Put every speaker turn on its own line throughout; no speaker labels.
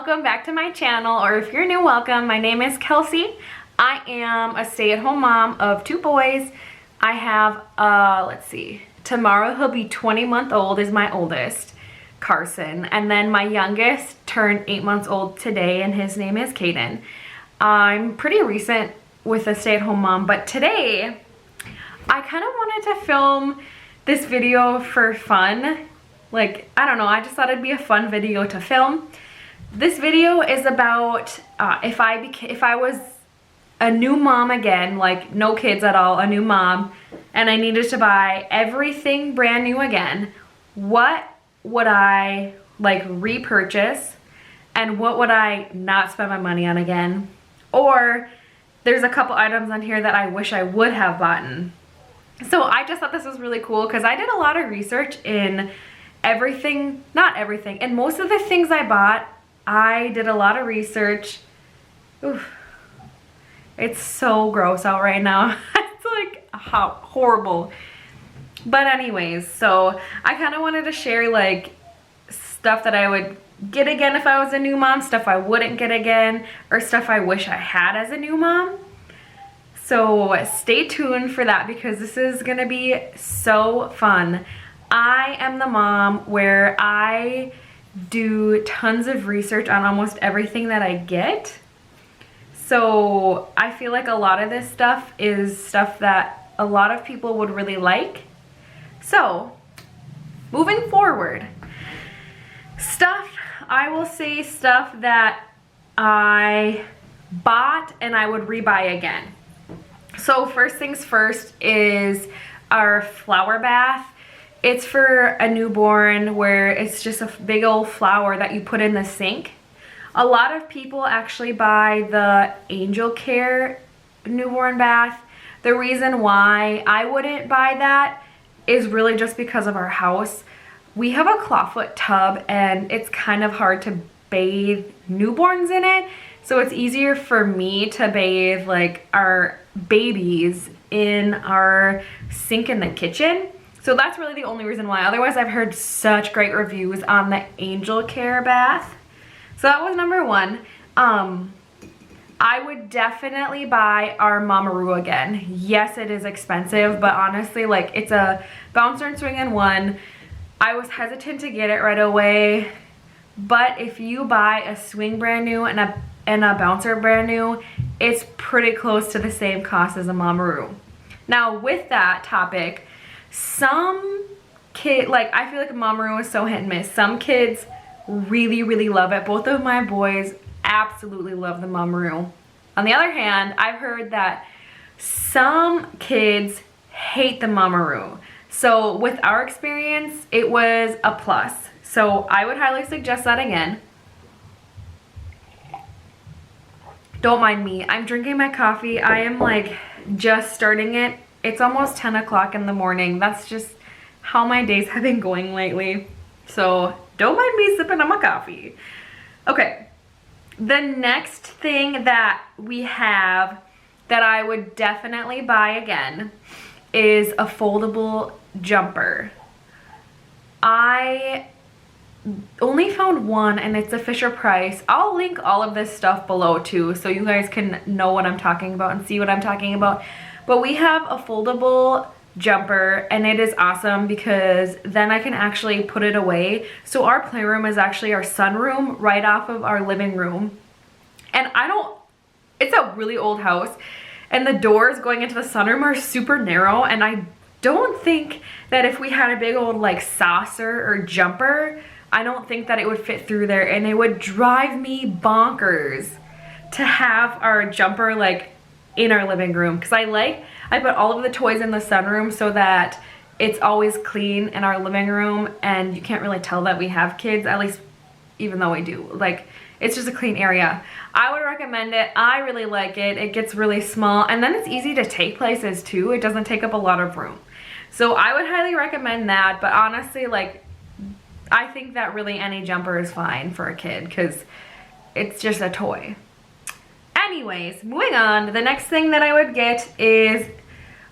welcome back to my channel, or if you're new, welcome. My name is Kelsey. I am a stay-at-home mom of 2 boys. I have, let's see, tomorrow he'll be 20 months old is my oldest, Carson, and then my youngest turned 8 months old today, and his name is Caden. I'm pretty recent with a stay-at-home mom, but today I kind of wanted to film this video for fun. Like, I don't know, I just thought it'd be a fun video to film. This video is about if I was a new mom again, like no kids at all, a new mom, and I needed to buy everything brand new again, what would I like repurchase and what would I not spend my money on again? Or there's a couple items on here that I wish I would have bought. So I just thought this was really cool because I did a lot of research in everything, not everything, and most of the things I bought, I did a lot of research. Oof. It's so gross out right now. It's like horrible. But anyways, so I kind of wanted to share like stuff that I would get again if I was a new mom, stuff I wouldn't get again, or stuff I wish I had as a new mom. So stay tuned for that because this is gonna be so fun. I am the mom where I do tons of research on almost everything that I get. So I feel like a lot of this stuff is stuff that a lot of people would really like. So moving forward, I will say stuff that I bought and I would rebuy again. So first things first is our flower bath. It's for a newborn where it's just a big old flower that you put in the sink. A lot of people actually buy the ANGELCARE newborn bath. The reason why I wouldn't buy that is really just because of our house. We have a clawfoot tub and it's kind of hard to bathe newborns in it. So it's easier for me to bathe like our babies in our sink in the kitchen. So that's really the only reason why. Otherwise, I've heard such great reviews on the ANGELCARE bath. So that was number one. I would definitely buy our MOMMAROO again. Yes, it is expensive, but honestly, like it's a bouncer and swing in one. I was hesitant to get it right away, but if you buy a swing brand new and a bouncer brand new, it's pretty close to the same cost as a MOMMAROO. Now with that topic, some kids, like I feel like MOMMAROO is so hit and miss. Some kids really love it. Both of my boys absolutely love the MOMMAROO. On the other hand, I've heard that some kids hate the MOMMAROO. So with our experience, it was a plus. So I would highly suggest that again. Don't mind me. I'm drinking my coffee. I am like just starting it. It's almost 10 o'clock in the morning. That's just how my days have been going lately. So don't mind me sipping on my coffee. Okay, the next thing that we have that I would definitely buy again is a foldable jumper. I only found one and it's a FISCHER-PRICE. I'll link all of this stuff below too so you guys can know what I'm talking about and see what I'm talking about. But we have a foldable jumper and it is awesome because then I can actually put it away. So our playroom is actually our sunroom right off of our living room. And it's a really old house and the doors going into the sunroom are super narrow, and I don't think that if we had a big old like saucer or jumper, I don't think that it would fit through there, and it would drive me bonkers to have our jumper like in our living room because I put all of the toys in the sunroom so that it's always clean in our living room and you can't really tell that we have kids, at least even though we do. Like, it's just a clean area. I would recommend it. I really like it. It gets really small and then it's easy to take places too. It doesn't take up a lot of room. So I would highly recommend that, but honestly, like, I think that really any jumper is fine for a kid because it's just a toy. Anyways, moving on, the next thing that I would get is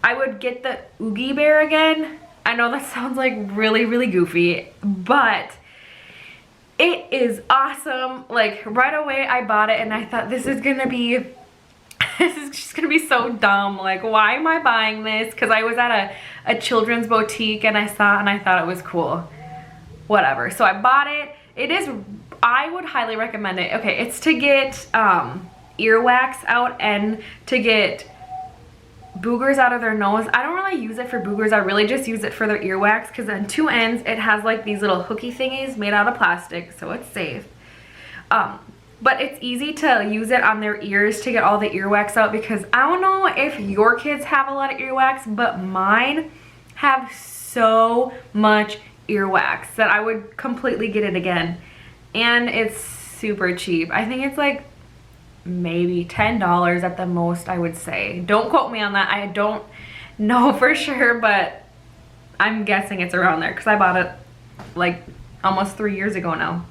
I would get the OOGIE bear again. I know that sounds like really goofy, but It is awesome. Like right away I bought it and I thought this is gonna be, this is just gonna be so dumb. Like why am I buying this? Because I was at a children's boutique and I saw it and I thought it was cool. Whatever. So I bought it. It is, I would highly recommend it. Okay, it's to get earwax out and to get boogers out of their nose. I don't really use it for boogers. I really just use it for their earwax because on two ends it has like these little hooky thingies made out of plastic, so it's safe. But it's easy to use it on their ears to get all the earwax out, because I don't know if your kids have a lot of earwax, but mine have so much earwax that I would completely get it again. And it's super cheap. I think it's like maybe $10 at the most, I would say. Don't quote me on that. I don't know for sure, but I'm guessing it's around there because I bought it like almost 3 years ago now.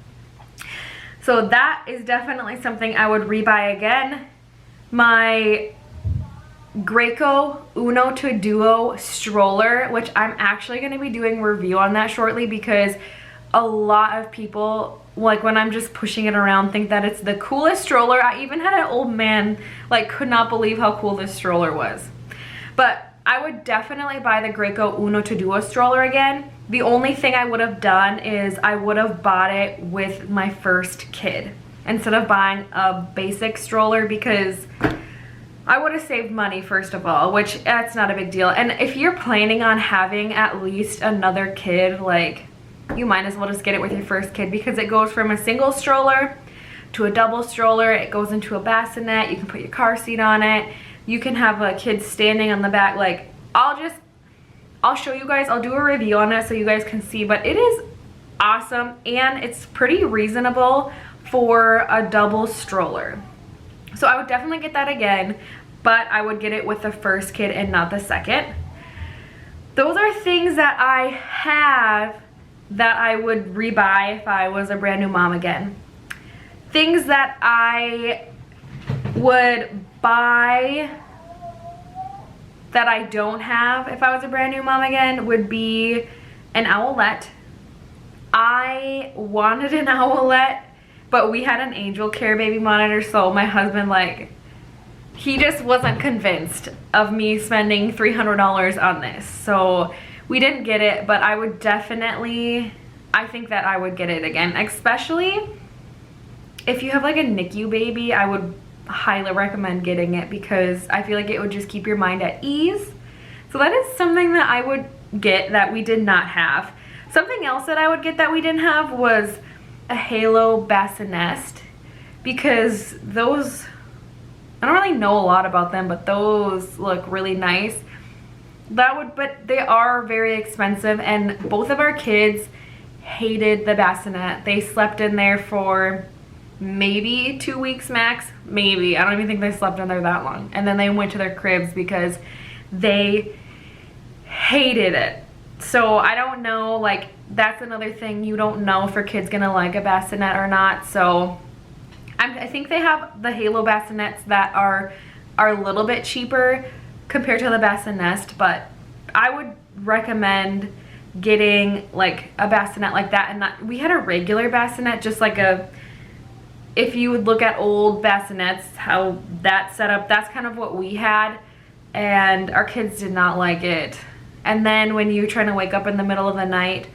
So that is definitely something I would rebuy again. My GRACO Uno to Duo stroller, which I'm actually going to be doing a review on that shortly, because a lot of people, like when I'm just pushing it around, think that it's the coolest stroller. I even had an old man like could not believe how cool this stroller was. But I would definitely buy the GRACO Uno to Duo stroller again. The only thing I would have done is I would have bought it with my first kid instead of buying a basic stroller, because I would have saved money, first of all, which that's not a big deal. And if you're planning on having at least another kid, like, you might as well just get it with your first kid, because it goes from a single stroller to a double stroller. It goes into a bassinet. You can put your car seat on it. You can have a kid standing on the back. Like, I'll show you guys. I'll do a review on it so you guys can see, but it is awesome and it's pretty reasonable for a double stroller. So I would definitely get that again, but I would get it with the first kid and not the second. Those are things that I have that I would rebuy if I was a brand new mom again. Things that I would buy that I don't have if I was a brand new mom again would be an OWLET. I wanted an OWLET, but we had an ANGELCARE baby monitor, so my husband, like, he just wasn't convinced of me spending $300 on this. So we didn't get it, but I would definitely, I think that I would get it again, especially if you have like a NICU baby. I would highly recommend getting it because I feel like it would just keep your mind at ease. So that is something that I would get that we did not have. Something else that I would get that we didn't have was a Halo BASSINEST, because those, I don't really know a lot about them, but those look really nice. But they are very expensive, and both of our kids hated the bassinet. They slept in there for maybe 2 weeks max, maybe. I don't even think they slept in there that long. And then they went to their cribs because they hated it. So I don't know, like, that's another thing. You don't know if your kid's gonna like a bassinet or not. So I think they have the Halo bassinets that are a little bit cheaper compared to the BASSINEST, but I would recommend getting like a bassinet like that. And not, we had a regular bassinet, just like a, if you would look at old bassinets, how that's set up, that's kind of what we had, and our kids did not like it. And then when you're trying to wake up in the middle of the night,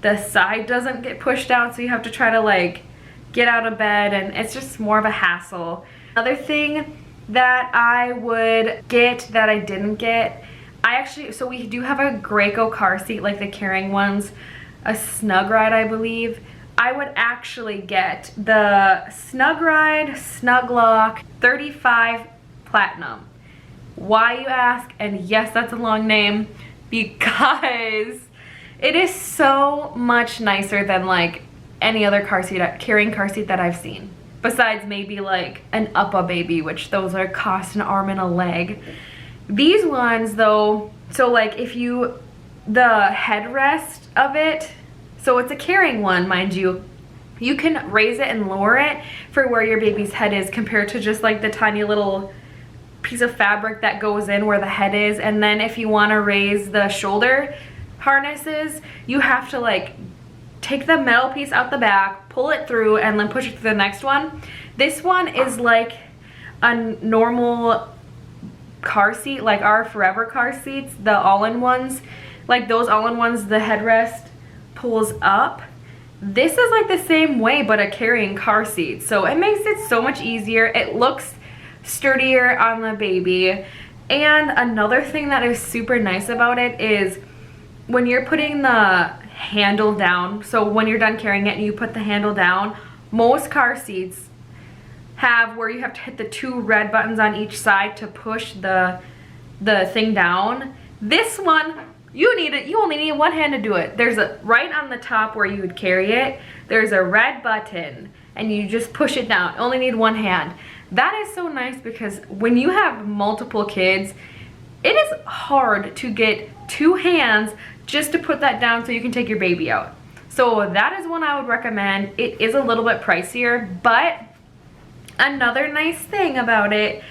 the side doesn't get pushed out, so you have to try to like get out of bed, and it's just more of a hassle. Another thing that I would get that I didn't get, so we do have a GRACO car seat, like the carrying ones, a SNUGRIDE, I believe. I would actually get the SNUGRIDE SNUGLOCK 35 Platinum. Why, you ask? And yes, that's a long name, because it is so much nicer than like any other carrying car seat that I've seen. Besides maybe like an UPPA-Baby, which those are cost an arm and a leg. These ones though, so like if you, the headrest of it, so it's a carrying one, mind you, you can raise it and lower it for where your baby's head is, compared to just like the tiny little piece of fabric that goes in where the head is. And then if you want to raise the shoulder harnesses, you have to like take the metal piece out the back, pull it through, and then push it to the next one. This one is like a normal car seat, like our Forever car seats, the all-in-ones. Like those all-in-ones, the headrest pulls up. This is like the same way, but a carrying car seat. So it makes it so much easier. It looks sturdier on the baby. And another thing that is super nice about it is when you're putting the handle down, so when you're done carrying it and you put the handle down, most car seats have where you have to hit the 2 red buttons on each side to push the thing down. This one, you only need one hand to do it. There's a right on the top where you would carry it, there's a red button and you just push it down. Only need one hand. That is so nice because when you have multiple kids, it is hard to get 2 hands just to put that down so you can take your baby out. So that is one I would recommend. It is a little bit pricier, but another nice thing about it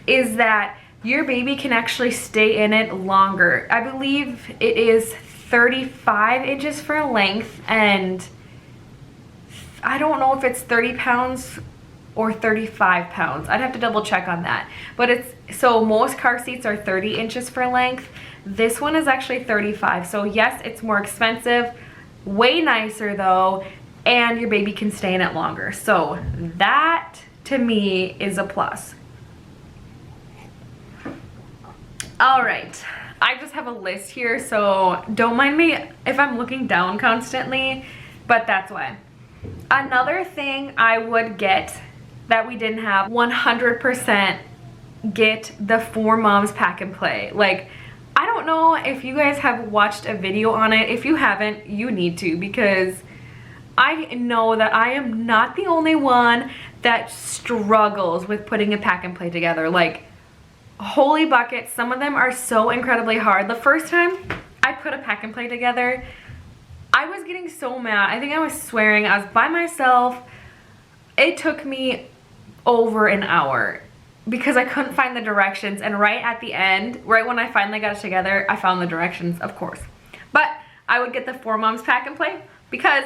is that your baby can actually stay in it longer. I believe it is 35 inches for length, and I don't know if it's 30 pounds or 35 pounds. I'd have to double check on that. But it's, so most car seats are 30 inches for length. This one is actually 35. So yes, it's more expensive, way nicer though, and your baby can stay in it longer. So that to me is a plus. All right, I just have a list here, so don't mind me if I'm looking down constantly, but that's why. Another thing I would get that we didn't have, 100% get the 4 Moms Pack and Play. Like, I don't know if you guys have watched a video on it. If you haven't, you need to, because I know that I am not the only one that struggles with putting a pack and play together. Like, holy buckets, some of them are so incredibly hard. The first time I put a pack and play together, I was getting so mad. I think I was swearing. I was by myself. It took me over an hour because I couldn't find the directions, and right at the end, right when I finally got it together, I found the directions, of course. But I would get the 4 Moms Pack and Play because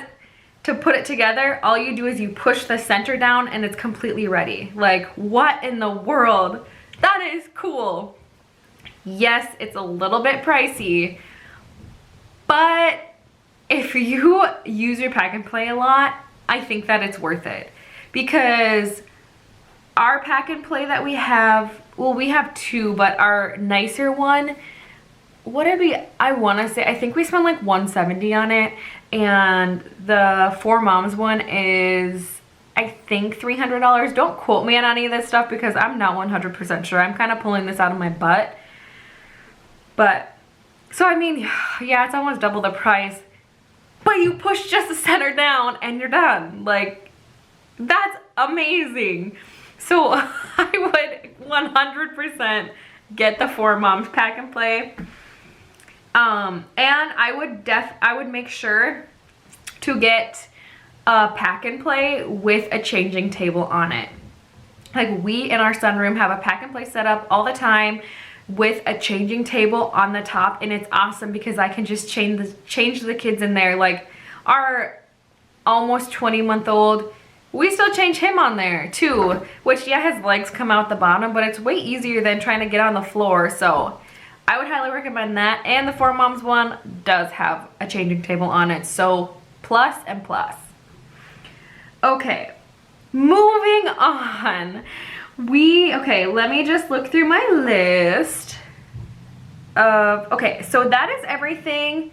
to put it together, all you do is you push the center down and it's completely ready. Like, what in the world? That is cool. Yes, it's a little bit pricey, but if you use your pack and play a lot, I think that it's worth it, because our pack and play that we have, well, we have 2, but our nicer one, what did we, I want to say, I think we spent like $170 on it, and the 4 Moms one is, I think, $300. Don't quote me on any of this stuff because I'm not 100% sure. I'm kind of pulling this out of my butt. But, so I mean, yeah, it's almost double the price, but you push just the center down and you're done. Like, that's amazing. So I would 100% get the 4 Moms Pack and Play. And I would make sure to get a pack and play with a changing table on it. Like, we in our sunroom have a pack and play set up all the time with a changing table on the top, and it's awesome because I can just change the kids in there. Like, our almost 20-month-old, we still change him on there too, which, yeah, his legs come out the bottom, but it's way easier than trying to get on the floor. So I would highly recommend that. And the 4 Moms one does have a changing table on it, so plus and plus. Okay, moving on. Okay, let me just look through my list of, okay, so that is everything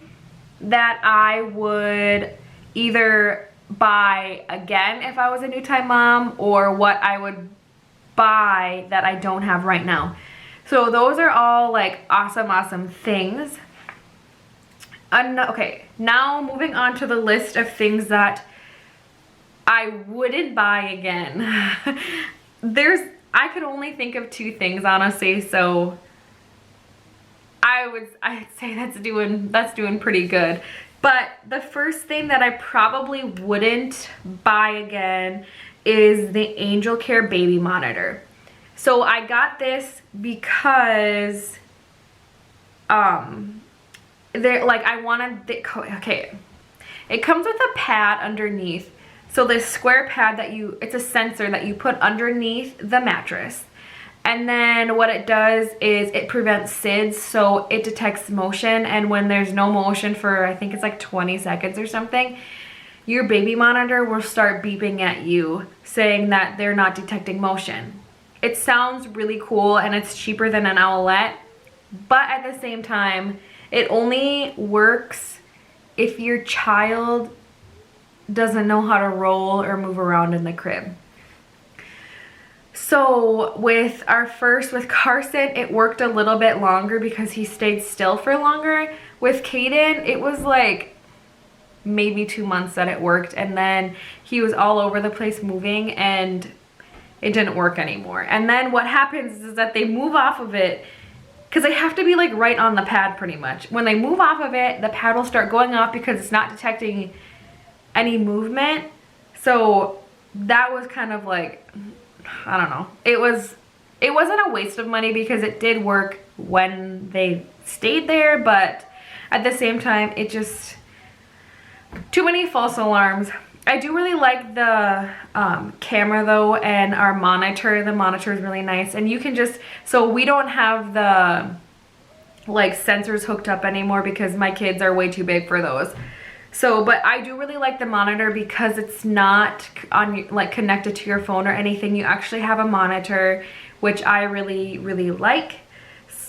that I would either buy again if I was a new time mom, or what I would buy that I don't have right now. So those are all like awesome things. Okay, now moving on to the list of things that I wouldn't buy again. I could only think of 2 things, honestly, so I'd say that's doing pretty good. But the first thing that I probably wouldn't buy again is the ANGELCARE baby monitor. So I got this because okay, It comes with a pad underneath. So this square pad that it's a sensor that you put underneath the mattress. And then what it does is it prevents SIDS, so it detects motion, and when there's no motion for, I think it's like 20 seconds or something, your baby monitor will start beeping at you saying that they're not detecting motion. It sounds really cool and it's cheaper than an Owlet, but at the same time, it only works if your child doesn't know how to roll or move around in the crib. So with Carson, it worked a little bit longer because he stayed still for longer. With Caden, it was like maybe 2 months that it worked, and then he was all over the place moving and it didn't work anymore. And then what happens is that they move off of it because they have to be like right on the pad pretty much. When they move off of it, the pad will start going off because it's not detecting any movement. So that was kind of like, I don't know. It wasn't a waste of money because it did work when they stayed there, but at the same time, it just, too many false alarms. I do really like the camera though, and our monitor. The monitor is really nice, and you can just, so we don't have the like sensors hooked up anymore because my kids are way too big for those. So, but I do really like the monitor because it's not on like connected to your phone or anything. You actually have a monitor, which I really, really like.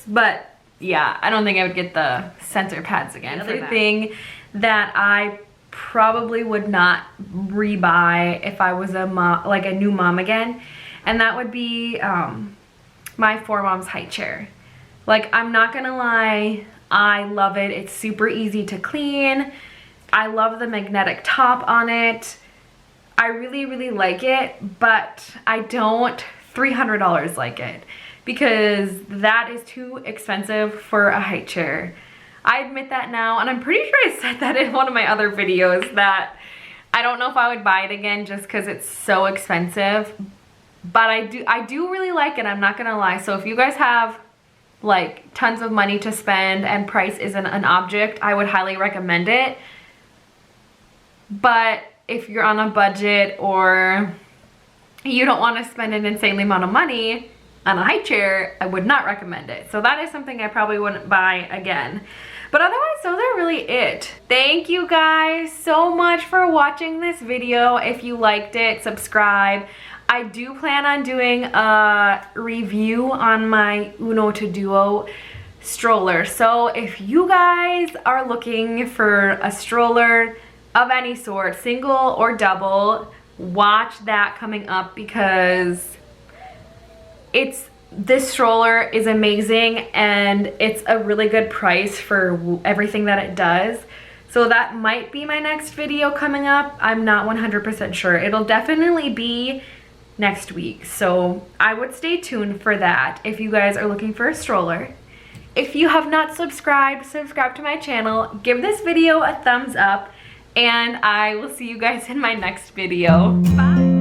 But yeah, I don't think I would get the sensor pads again. Another thing that I probably would not rebuy if I was a mom, like a new mom again, and that would be my 4Moms high chair. Like, I'm not gonna lie, I love it. It's super easy to clean. I love the magnetic top on it. I really, really like it, but I don't $300 like it because that is too expensive for a high chair. I admit that now, and I'm pretty sure I said that in one of my other videos that I don't know if I would buy it again just because it's so expensive, but I do really like it, I'm not gonna lie. So if you guys have like tons of money to spend and price isn't an object, I would highly recommend it. But if you're on a budget or you don't want to spend an insanely amount of money on a high chair, I would not recommend it. So that is something I probably wouldn't buy again. But otherwise, those are really it. Thank you guys so much for watching this video. If you liked it, subscribe. I do plan on doing a review on my Uno to Duo stroller. So if you guys are looking for a stroller of any sort, single or double, watch that coming up because this stroller is amazing and it's a really good price for everything that it does. So that might be my next video coming up. I'm not 100% sure. It'll definitely be next week. So I would stay tuned for that if you guys are looking for a stroller. If you have not subscribed, subscribe to my channel. Give this video a thumbs up. And I will see you guys in my next video. Bye.